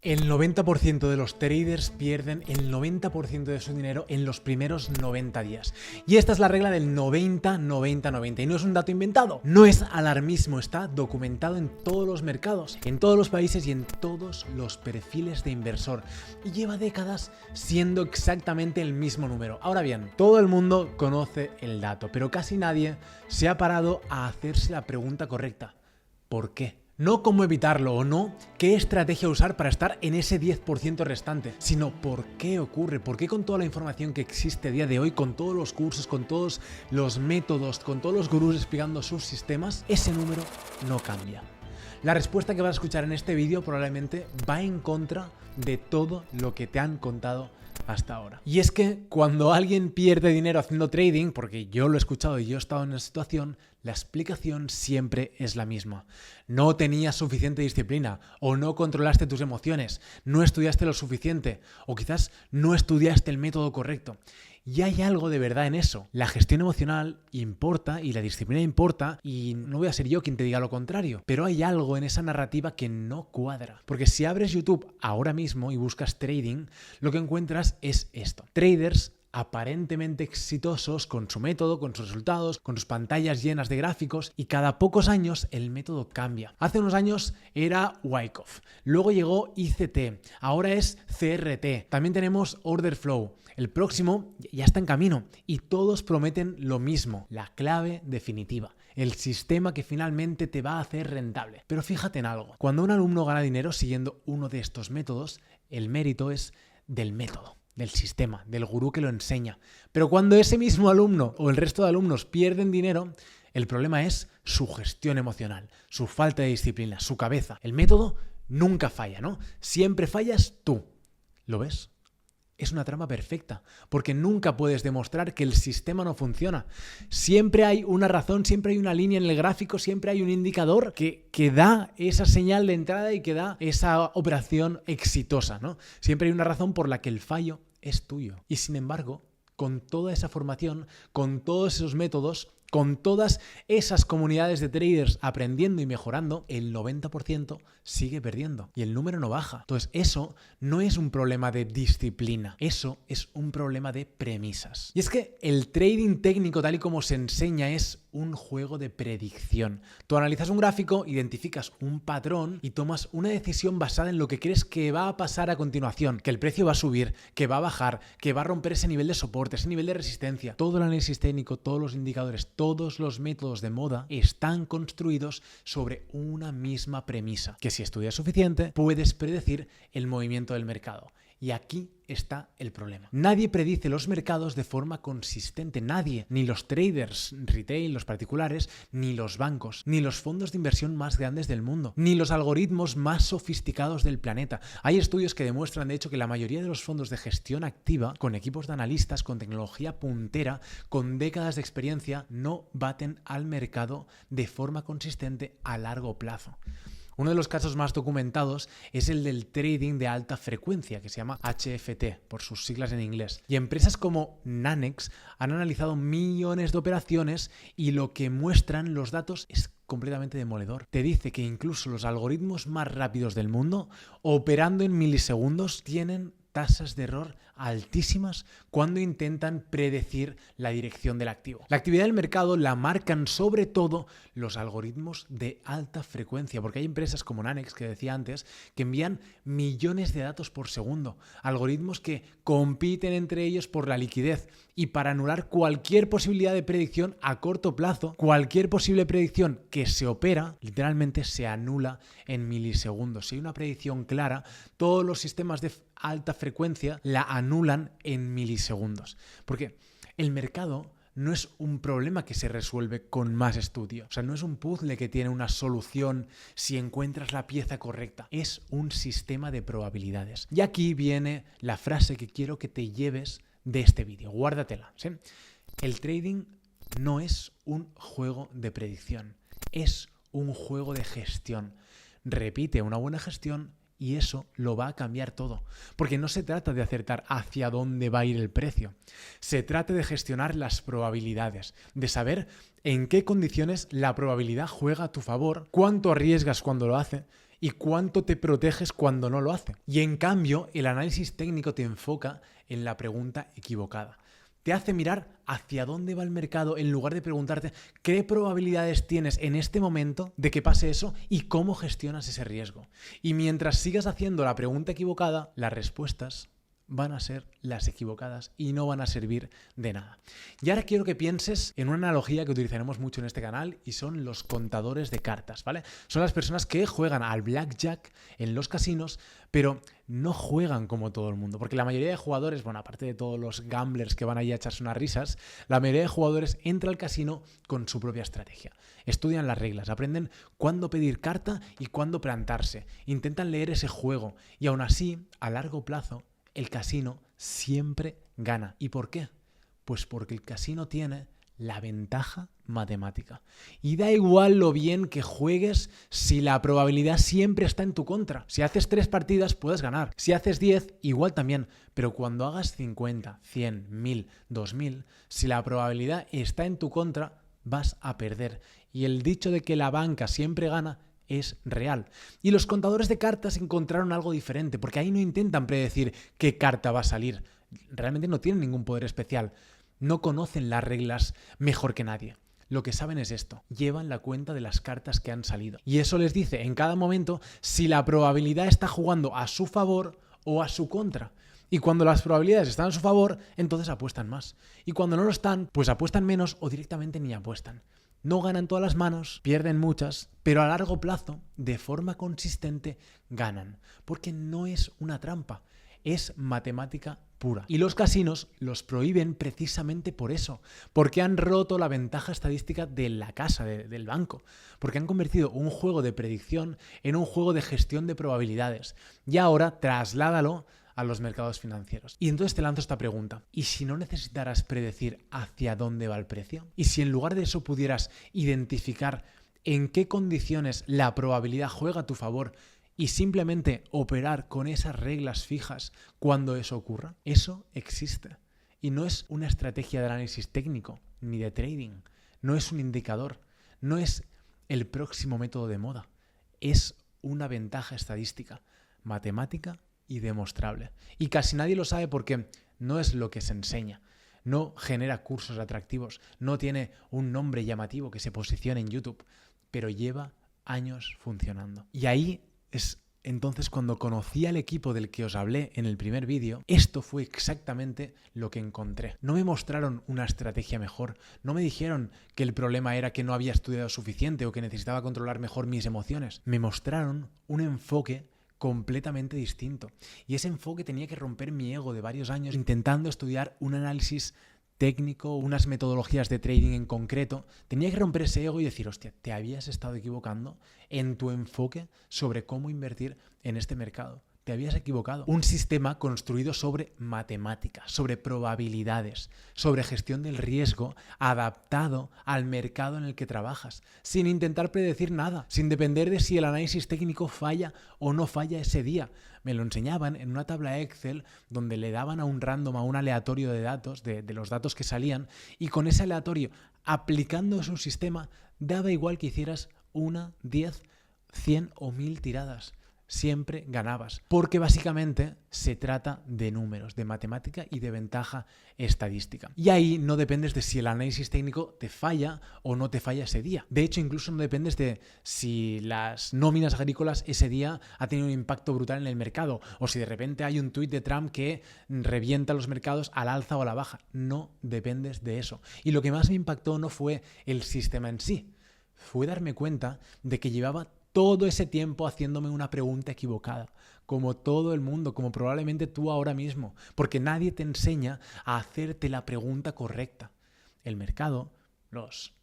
El 90% de los traders pierden el 90% de su dinero en los primeros 90 días. Y esta es la regla del 90-90-90. Y no es un dato inventado, no es alarmismo, está documentado en todos los mercados, en todos los países y en todos los perfiles de inversor. Y lleva décadas siendo exactamente el mismo número. Ahora bien, todo el mundo conoce el dato, pero casi nadie se ha parado a hacerse la pregunta correcta. ¿Por qué? No cómo evitarlo o no qué estrategia usar para estar en ese 10% restante, sino por qué ocurre, por qué con toda la información que existe a día de hoy, con todos los cursos, con todos los métodos, con todos los gurús explicando sus sistemas, ese número no cambia. La respuesta que vas a escuchar en este vídeo probablemente va en contra de todo lo que te han contado hasta ahora. Y es que cuando alguien pierde dinero haciendo trading, porque yo lo he escuchado y yo he estado en esa situación, la explicación siempre es la misma. No tenías suficiente disciplina, o no controlaste tus emociones, no estudiaste lo suficiente, o quizás no estudiaste el método correcto. Y hay algo de verdad en eso. La gestión emocional importa y la disciplina importa, y no voy a ser yo quien te diga lo contrario, pero hay algo en esa narrativa que no cuadra. Porque si abres YouTube ahora mismo y buscas trading, lo que encuentras es esto. Traders aparentemente exitosos con su método, con sus resultados, con sus pantallas llenas de gráficos, y cada pocos años el método cambia. Hace unos años era Wyckoff, luego llegó ICT, ahora es CRT, también tenemos Order Flow, el próximo ya está en camino y todos prometen lo mismo, la clave definitiva, el sistema que finalmente te va a hacer rentable. Pero fíjate en algo, cuando un alumno gana dinero siguiendo uno de estos métodos, el mérito es del método, del sistema, del gurú que lo enseña. Pero cuando ese mismo alumno o el resto de alumnos pierden dinero, el problema es su gestión emocional, su falta de disciplina, su cabeza. El método nunca falla, ¿no? Siempre fallas tú. ¿Lo ves? Es una trampa perfecta, porque nunca puedes demostrar que el sistema no funciona. Siempre hay una razón, siempre hay una línea en el gráfico, siempre hay un indicador que da esa señal de entrada y que da esa operación exitosa, ¿no? Siempre hay una razón por la que el fallo es tuyo. Y sin embargo, con toda esa formación, con todos esos métodos, con todas esas comunidades de traders aprendiendo y mejorando, el 90% sigue perdiendo y el número no baja. Entonces, eso no es un problema de disciplina, eso es un problema de premisas. Y es que el trading técnico, tal y como se enseña, es un juego de predicción. Tú analizas un gráfico, identificas un patrón y tomas una decisión basada en lo que crees que va a pasar a continuación, que el precio va a subir, que va a bajar, que va a romper ese nivel de soporte, ese nivel de resistencia. Todo el análisis técnico, todos los indicadores, todos los métodos de moda están construidos sobre una misma premisa, que si estudias suficiente puedes predecir el movimiento del mercado. Y aquí está el problema. Nadie predice los mercados de forma consistente. Nadie. Ni los traders retail, los particulares, ni los bancos, ni los fondos de inversión más grandes del mundo, ni los algoritmos más sofisticados del planeta. Hay estudios que demuestran, de hecho, que la mayoría de los fondos de gestión activa, con equipos de analistas, con tecnología puntera, con décadas de experiencia, no baten al mercado de forma consistente a largo plazo. Uno de los casos más documentados es el del trading de alta frecuencia, que se llama HFT, por sus siglas en inglés. Y empresas como Nanex han analizado millones de operaciones y lo que muestran los datos es completamente demoledor. Te dice que incluso los algoritmos más rápidos del mundo, operando en milisegundos, tienen tasas de error altísimas cuando intentan predecir la dirección del activo. La actividad del mercado la marcan sobre todo los algoritmos de alta frecuencia, porque hay empresas como Nanex, que decía antes, que envían millones de datos por segundo, algoritmos que compiten entre ellos por la liquidez y para anular cualquier posibilidad de predicción a corto plazo, cualquier posible predicción que se opera, literalmente se anula en milisegundos. Si hay una predicción clara, todos los sistemas de alta frecuencia la anulan en milisegundos. Porque el mercado no es un problema que se resuelve con más estudio. O sea, no es un puzzle que tiene una solución si encuentras la pieza correcta. Es un sistema de probabilidades. Y aquí viene la frase que quiero que te lleves de este vídeo. Guárdatela, ¿sí? El trading no es un juego de predicción. Es un juego de gestión. Repite una buena gestión y eso lo va a cambiar todo. Porque no se trata de acertar hacia dónde va a ir el precio. Se trata de gestionar las probabilidades, de saber en qué condiciones la probabilidad juega a tu favor, cuánto arriesgas cuando lo hace y cuánto te proteges cuando no lo hace. Y en cambio, el análisis técnico te enfoca en la pregunta equivocada. Te hace mirar hacia dónde va el mercado en lugar de preguntarte qué probabilidades tienes en este momento de que pase eso y cómo gestionas ese riesgo. Y mientras sigas haciendo la pregunta equivocada, las respuestas van a ser las equivocadas y no van a servir de nada. Y ahora quiero que pienses en una analogía que utilizaremos mucho en este canal y son los contadores de cartas, ¿vale? Son las personas que juegan al blackjack en los casinos, pero no juegan como todo el mundo, porque la mayoría de jugadores, bueno, aparte de todos los gamblers que van ahí a echarse unas risas, la mayoría de jugadores entra al casino con su propia estrategia. Estudian las reglas, aprenden cuándo pedir carta y cuándo plantarse, intentan leer ese juego y aún así, a largo plazo, el casino siempre gana. ¿Y por qué? Pues porque el casino tiene la ventaja matemática. Y da igual lo bien que juegues si la probabilidad siempre está en tu contra. Si haces 3 partidas puedes ganar. Si haces 10, igual también. Pero cuando hagas 50, 100, 1000, 2000, si la probabilidad está en tu contra, vas a perder. Y el dicho de que la banca siempre gana es real. Y los contadores de cartas encontraron algo diferente, porque ahí no intentan predecir qué carta va a salir. Realmente no tienen ningún poder especial. No conocen las reglas mejor que nadie. Lo que saben es esto: llevan la cuenta de las cartas que han salido. Y eso les dice en cada momento si la probabilidad está jugando a su favor o a su contra. Y cuando las probabilidades están a su favor, entonces apuestan más. Y cuando no lo están, pues apuestan menos o directamente ni apuestan. No ganan todas las manos, pierden muchas, pero a largo plazo, de forma consistente, ganan. Porque no es una trampa, es matemática pura. Y los casinos los prohíben precisamente por eso, porque han roto la ventaja estadística de la casa, del banco, porque han convertido un juego de predicción en un juego de gestión de probabilidades. Y ahora trasládalo a los mercados financieros. Y entonces te lanzo esta pregunta: ¿y si no necesitaras predecir hacia dónde va el precio? ¿Y si en lugar de eso pudieras identificar en qué condiciones la probabilidad juega a tu favor y simplemente operar con esas reglas fijas cuando eso ocurra? Eso existe. Y no es una estrategia de análisis técnico ni de trading. No es un indicador. No es el próximo método de moda. Es una ventaja estadística, matemática y demostrable. Y casi nadie lo sabe porque no es lo que se enseña. No genera cursos atractivos, no tiene un nombre llamativo que se posicione en YouTube, pero lleva años funcionando. Y ahí es entonces cuando conocí al equipo del que os hablé en el primer vídeo, esto fue exactamente lo que encontré. No me mostraron una estrategia mejor, no me dijeron que el problema era que no había estudiado suficiente o que necesitaba controlar mejor mis emociones. Me mostraron un enfoque completamente distinto. Y ese enfoque tenía que romper mi ego de varios años intentando estudiar un análisis técnico, unas metodologías de trading en concreto. Tenía que romper ese ego y decir: hostia, te habías estado equivocando en tu enfoque sobre cómo invertir en este mercado. Te habías equivocado. Un sistema construido sobre matemáticas, sobre probabilidades, sobre gestión del riesgo, adaptado al mercado en el que trabajas, sin intentar predecir nada, sin depender de si el análisis técnico falla o no falla ese día. Me lo enseñaban en una tabla Excel donde le daban a un random, a un aleatorio de datos, de los datos que salían, y con ese aleatorio, aplicando su sistema, daba igual que hicieras 1, 10, 100 o 1000 tiradas. Siempre ganabas, porque básicamente se trata de números, de matemática y de ventaja estadística. Y ahí no dependes de si el análisis técnico te falla o no te falla ese día. De hecho, incluso no dependes de si las nóminas agrícolas ese día ha tenido un impacto brutal en el mercado o si de repente hay un tuit de Trump que revienta los mercados al alza o a la baja. No dependes de eso. Y lo que más me impactó no fue el sistema en sí, fue darme cuenta de que llevaba todo ese tiempo haciéndome una pregunta equivocada, como todo el mundo, como probablemente tú ahora mismo, porque nadie te enseña a hacerte la pregunta correcta. El mercado, los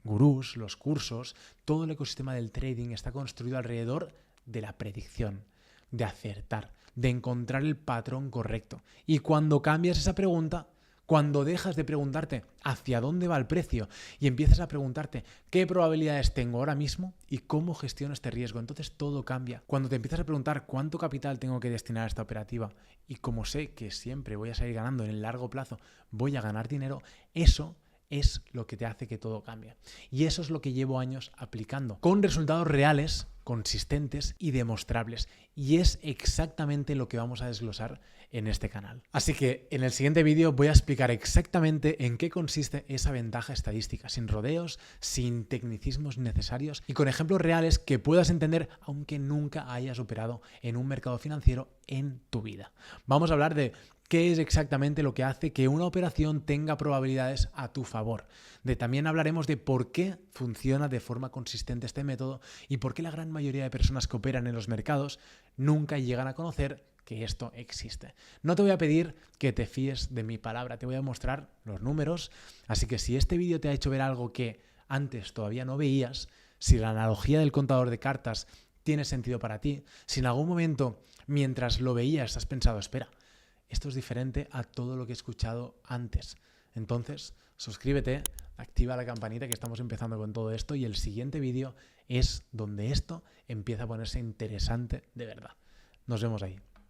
gurús, los cursos, todo el ecosistema del trading está construido alrededor de la predicción, de acertar, de encontrar el patrón correcto. Y cuando cambias esa pregunta, cuando dejas de preguntarte hacia dónde va el precio y empiezas a preguntarte qué probabilidades tengo ahora mismo y cómo gestiono este riesgo, entonces todo cambia. Cuando te empiezas a preguntar cuánto capital tengo que destinar a esta operativa y como sé que siempre voy a salir ganando en el largo plazo, voy a ganar dinero, eso es lo que te hace que todo cambie. Y eso es lo que llevo años aplicando, con resultados reales consistentes y demostrables. Y es exactamente lo que vamos a desglosar en este canal. Así que en el siguiente vídeo voy a explicar exactamente en qué consiste esa ventaja estadística, sin rodeos, sin tecnicismos necesarios y con ejemplos reales que puedas entender aunque nunca hayas operado en un mercado financiero en tu vida. Vamos a hablar de qué es exactamente lo que hace que una operación tenga probabilidades a tu favor. También hablaremos de por qué funciona de forma consistente este método y por qué la gran mayoría de personas que operan en los mercados nunca llegan a conocer que esto existe. No te voy a pedir que te fíes de mi palabra, te voy a mostrar los números, así que si este vídeo te ha hecho ver algo que antes todavía no veías, si la analogía del contador de cartas tiene sentido para ti, si en algún momento mientras lo veías has pensado, espera, esto es diferente a todo lo que he escuchado antes, entonces suscríbete, activa la campanita que estamos empezando con todo esto y el siguiente vídeo es donde esto empieza a ponerse interesante de verdad. Nos vemos ahí.